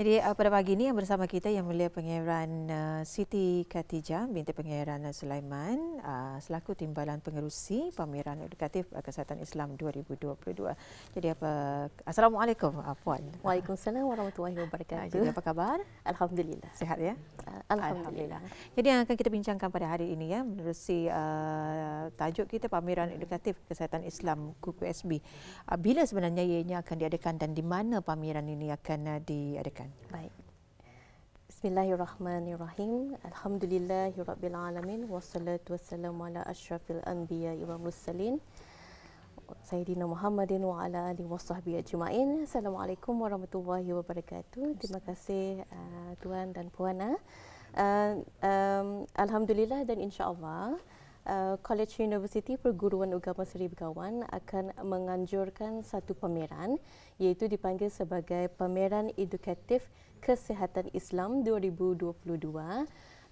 Jadi pada pagi ini yang bersama kita Yang Mulia Pangeran Siti Khatijah binti Pangeran Sulaiman selaku Timbalan Pengerusi Pameran Edukatif Kesihatan Islam 2022. Jadi Assalamualaikum Puan. Waalaikumsalam warahmatullahi wabarakatuh. Jadi apa kabar? Alhamdulillah. Sihat ya? Alhamdulillah. Jadi yang akan kita bincangkan pada hari ini ya menerusi tajuk kita Pameran Edukatif Kesihatan Islam KUPSB. Bila sebenarnya ianya akan diadakan dan di mana pameran ini akan diadakan? Baik. Bismillahirrahmanirrahim. Alhamdulillahirabbil alamin wassalatu wassalamu ala asyrafil anbiya'i wal mursalin Sayyidina Muhammadin wa ala alihi wasahbihi ajma'in. Assalamualaikum warahmatullahi wabarakatuh. Terima kasih tuan dan puan. Alhamdulillah dan insya-Allah College University Perguruan Agama Seri Begawan akan menganjurkan satu pameran iaitu dipanggil sebagai Pameran Edukatif Kesihatan Islam 2022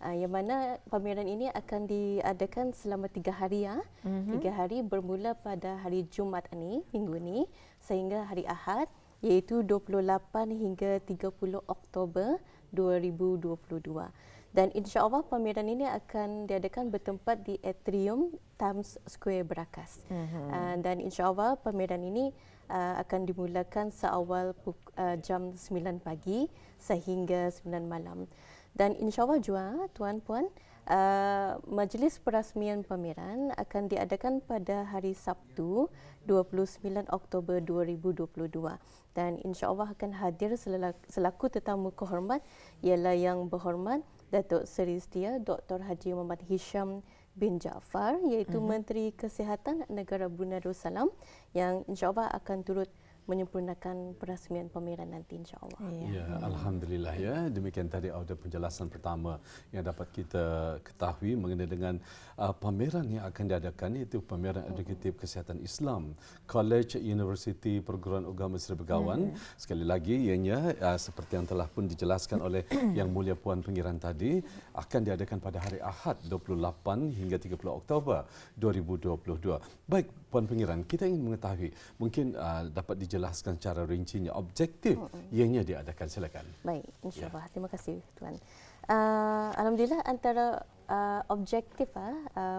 yang mana pameran ini akan diadakan selama 3 hari 3 hari bermula pada hari Jumaat ini, minggu ini sehingga hari Ahad iaitu 28 hingga 30 Oktober 2022. Dan insya-Allah pameran ini akan diadakan bertempat di Atrium Times Square Berakas. Dan insya-Allah pameran ini akan dimulakan seawal jam 9 pagi sehingga 9 malam. Dan insya-Allah juga tuan-puan majlis perasmian pameran akan diadakan pada hari Sabtu 29 Oktober 2022 dan insya-Allah akan hadir selaku tetamu kehormat ialah Yang Berhormat Datuk Seri Setia Dr. Haji Muhammad Hisham bin Jaafar iaitu Menteri Kesihatan Negara Brunei Darussalam yang insya-Allah akan turut menyempurnakan perasmian pameran nanti insya-Allah. Ya, alhamdulillah ya. Demikian tadi ada penjelasan pertama yang dapat kita ketahui mengenai dengan pameran yang akan diadakan iaitu Pameran Edukatif Kesihatan Islam College University Perguruan Agama Seri Begawan. Sekali lagi ianya seperti yang telah pun dijelaskan oleh Yang Mulia Puan Pangeran tadi akan diadakan pada hari Ahad 28 hingga 30 Oktober 2022. Baik Puan Pangeran, kita ingin mengetahui mungkin dapat dijelaskan secara rincinya objektif ianya diadakan, silakan. Baik, insya-Allah. Terima kasih tuan. Alhamdulillah antara objektif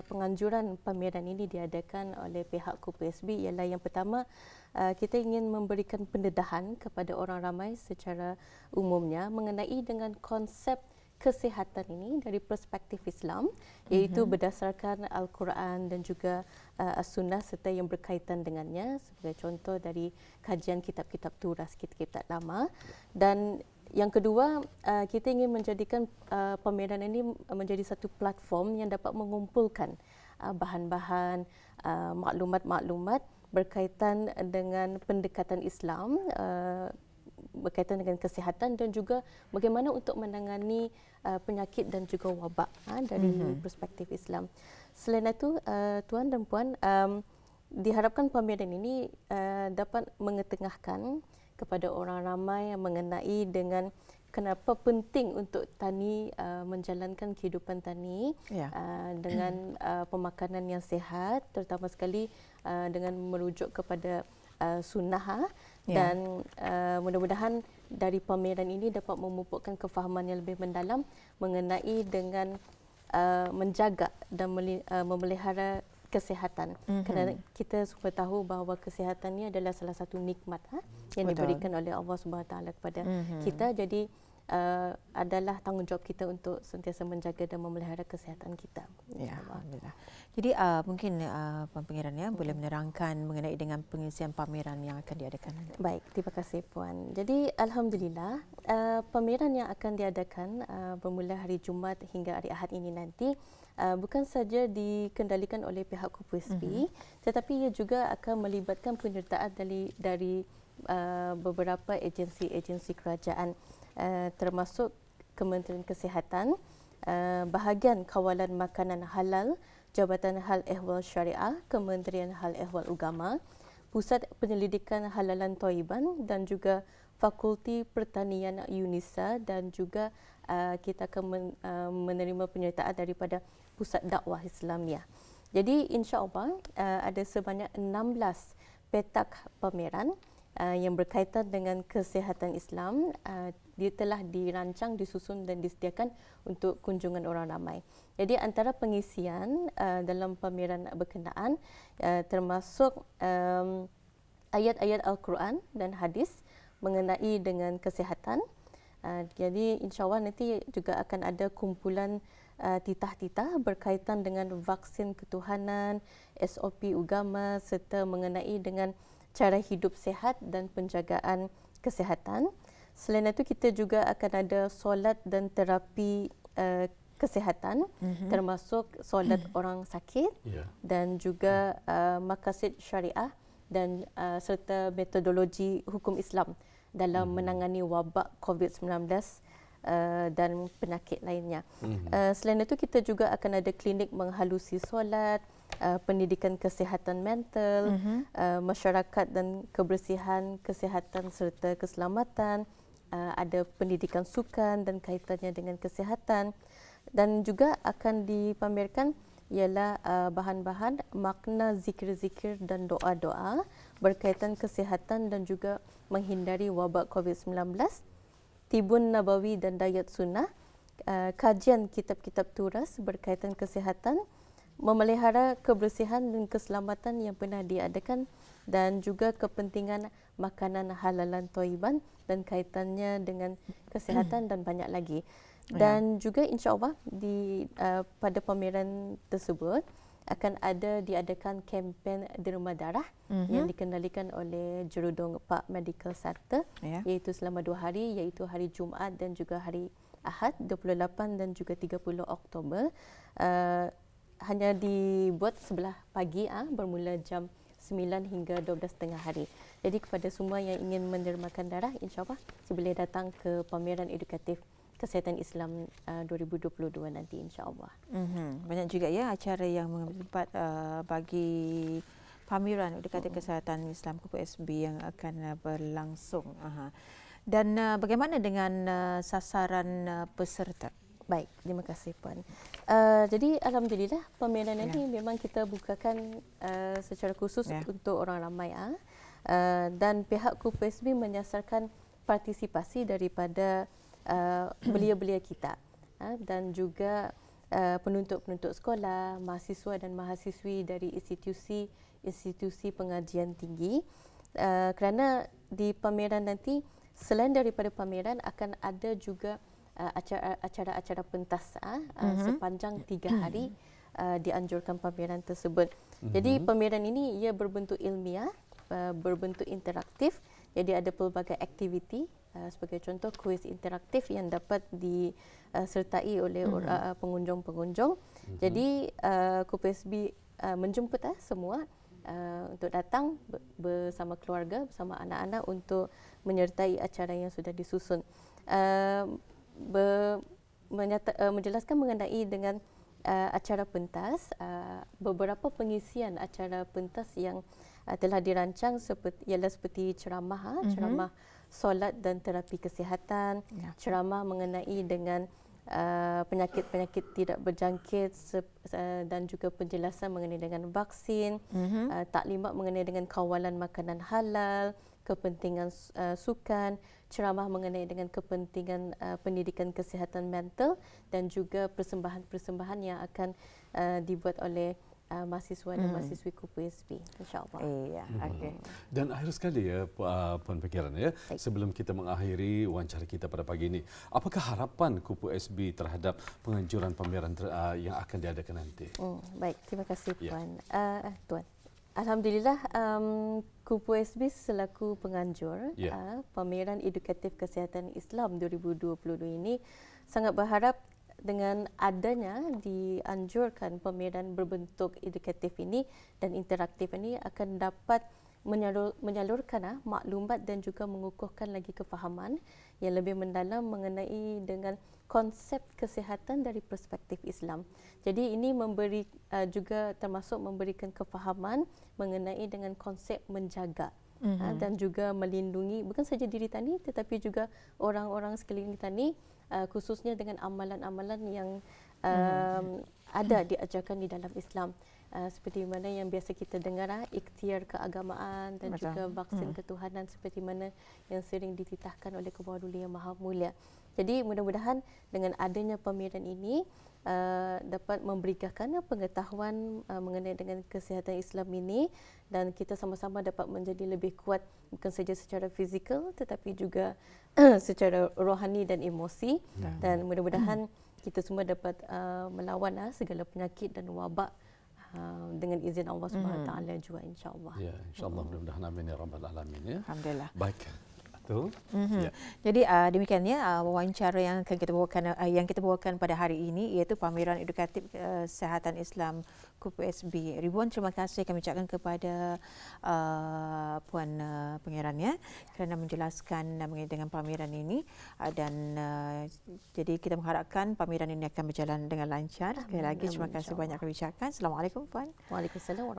penganjuran pameran ini diadakan oleh pihak KUPSB ialah yang pertama kita ingin memberikan pendedahan kepada orang ramai secara umumnya mengenai dengan konsep kesihatan ini dari perspektif Islam iaitu berdasarkan Al-Quran dan juga As-Sunnah serta yang berkaitan dengannya sebagai contoh dari kajian kitab-kitab turas, kitab-kitab lama. Dan yang kedua kita ingin menjadikan pameran ini menjadi satu platform yang dapat mengumpulkan bahan-bahan maklumat-maklumat berkaitan dengan pendekatan Islam berkaitan dengan kesihatan dan juga bagaimana untuk menangani penyakit dan juga wabak dari perspektif Islam. Selain itu, tuan dan puan, diharapkan pameran ini dapat mengetengahkan kepada orang ramai mengenai dengan kenapa penting untuk tani menjalankan kehidupan tani dengan pemakanan yang sihat, terutama sekali dengan merujuk kepada sunnah dan mudah-mudahan dari pameran ini dapat memupukkan kefahaman yang lebih mendalam mengenai dengan menjaga dan memelihara kesihatan. Kerana kita semua tahu bahawa kesihatan ini adalah salah satu nikmat yang diberikan oleh Allah Subhanahu Wa Taala kepada kita. Jadi adalah tanggungjawab kita untuk sentiasa menjaga dan memelihara kesihatan kita. Ya, alhamdulillah. Jadi mungkin Puan Pangeran boleh menerangkan mengenai dengan pengisian pameran yang akan diadakan nanti. Baik, terima kasih Puan. Jadi alhamdulillah pameran yang akan diadakan bermula hari Jumaat hingga hari Ahad ini nanti bukan saja dikendalikan oleh pihak KUPSB tetapi ia juga akan melibatkan penyertaan dari beberapa agensi-agensi kerajaan termasuk Kementerian Kesihatan, Bahagian Kawalan Makanan Halal, Jabatan Hal Ehwal Syariah, Kementerian Hal Ehwal Agama, Pusat Penyelidikan Halalan Thayyiban dan juga Fakulti Pertanian UNISA dan juga kita akan menerima penyertaan daripada Pusat Dakwah Islamiah. Jadi insya-Allah ada sebanyak 16 petak pameran yang berkaitan dengan kesihatan Islam dia telah dirancang, disusun dan disediakan untuk kunjungan orang ramai. Jadi antara pengisian dalam pameran berkenaan termasuk ayat-ayat Al-Quran dan hadis mengenai dengan kesihatan. Jadi insya-Allah nanti juga akan ada kumpulan titah-titah berkaitan dengan vaksin ketuhanan, SOP agama serta mengenai dengan cara hidup sihat dan penjagaan kesihatan. Selain itu kita juga akan ada solat dan terapi kesihatan termasuk solat orang sakit dan juga maqasid syariah dan serta metodologi hukum Islam dalam menangani wabak COVID-19 dan penyakit lainnya. Selain itu kita juga akan ada klinik menghalusi solat, pendidikan kesihatan mental, masyarakat dan kebersihan, kesihatan serta keselamatan, ada pendidikan sukan dan kaitannya dengan kesihatan, dan juga akan dipamerkan ialah bahan-bahan makna zikir-zikir dan doa-doa berkaitan kesihatan dan juga menghindari wabak COVID-19, tibun nabawi dan dayat sunnah, kajian kitab-kitab turas berkaitan kesihatan, memelihara kebersihan dan keselamatan yang pernah diadakan, dan juga kepentingan makanan halalan thayyiban dan kaitannya dengan kesihatan dan banyak lagi. Dan juga insya-Allah pada pameran tersebut akan diadakan kempen derma darah yang dikendalikan oleh Jurudong Pak Medical Center, iaitu selama 2 hari, iaitu hari Jumaat dan juga hari Ahad 28 dan juga 30 Oktober. Hanya dibuat sebelah pagi bermula jam 9 hingga 12.30 hari. Jadi kepada semua yang ingin mendermakan darah, insya-Allah boleh datang ke pameran edukatif Kesihatan Islam 2022 nanti, insya-Allah. Banyak juga ya acara yang bertempat bagi pameran edukatif kesihatan Islam KPSB yang akan berlangsung. Dan bagaimana dengan sasaran peserta? Baik, terima kasih Puan. Jadi alhamdulillah pameran ini memang kita bukakan secara khusus untuk orang ramai, dan pihak KPSB menyasarkan partisipasi daripada belia-belia kita dan juga penuntut-penuntut sekolah, mahasiswa dan mahasiswi dari institusi pengajian tinggi, kerana di pameran nanti selain daripada pameran akan ada juga acara-acara pentas sepanjang 3 hari dianjurkan pameran tersebut. Jadi pameran ini ia berbentuk ilmiah, berbentuk interaktif. Jadi ada pelbagai aktiviti, sebagai contoh kuis interaktif yang dapat disertai oleh pengunjung-pengunjung. Jadi KPSB menjemput semua untuk datang bersama keluarga, bersama anak-anak untuk menyertai acara yang sudah disusun. Menjelaskan mengenai dengan acara pentas, beberapa pengisian acara pentas yang telah dirancang seperti ceramah, ceramah solat dan terapi kesihatan, ceramah mengenai dengan penyakit-penyakit tidak berjangkit dan juga penjelasan mengenai dengan vaksin, taklimat mengenai dengan kawalan makanan halal, kepentingan sukan, ceramah mengenai dengan kepentingan pendidikan kesihatan mental, dan juga persembahan-persembahan yang akan dibuat oleh mahasiswa dan mahasiswi KPSB, insya-Allah. Iya, okey. Dan akhir sekali ya Puan Fikiran ya, sebelum kita mengakhiri wawancara kita pada pagi ini, apakah harapan KPSB terhadap penganjuran pameran yang akan diadakan nanti? Baik, terima kasih Puan. Tuan. Alhamdulillah, KPSB selaku penganjur pameran edukatif kesihatan Islam 2022 ini sangat berharap dengan adanya dianjurkan pameran berbentuk edukatif ini dan interaktif ini akan dapat menyalurkan maklumat dan juga mengukuhkan lagi kefahaman yang lebih mendalam mengenai dengan konsep kesihatan dari perspektif Islam. Jadi ini memberi juga termasuk memberikan kefahaman mengenai dengan konsep menjaga dan juga melindungi bukan saja diri tani tetapi juga orang-orang sekeliling tani, khususnya dengan amalan-amalan yang ada diajarkan di dalam Islam. seperti mana yang biasa kita dengar, ikhtiar keagamaan dan Betul. juga vaksin ketuhanan seperti mana yang sering dititahkan oleh Kemauludi Yang Maha Mulia. Jadi mudah-mudahan dengan adanya pameran ini dapat memberikan pengetahuan mengenai dengan kesihatan Islam ini, dan kita sama-sama dapat menjadi lebih kuat bukan saja secara fizikal tetapi juga secara rohani dan emosi, dan mudah-mudahan kita semua dapat melawan segala penyakit dan wabak dengan izin Allah SWT juga, insya-Allah. Ya, insya-Allah, mudah-mudahan amin ya rabbal alamin ya. Alhamdulillah. Baik. Betul. Ya. Jadi demikian ya wawancara yang akan kita bawakan pada hari ini, iaitu pameran edukatif kesihatan Islam KUPSB. Ribuan terima kasih kami ucapkan kepada Puan Pangerannya kerana menjelaskan mengenai dengan pameran ini, dan jadi kita mengharapkan pameran ini akan berjalan dengan lancar. Sekali lagi terima kasih banyak kami ucapkan. Assalamualaikum Puan. Waalaikumsalam.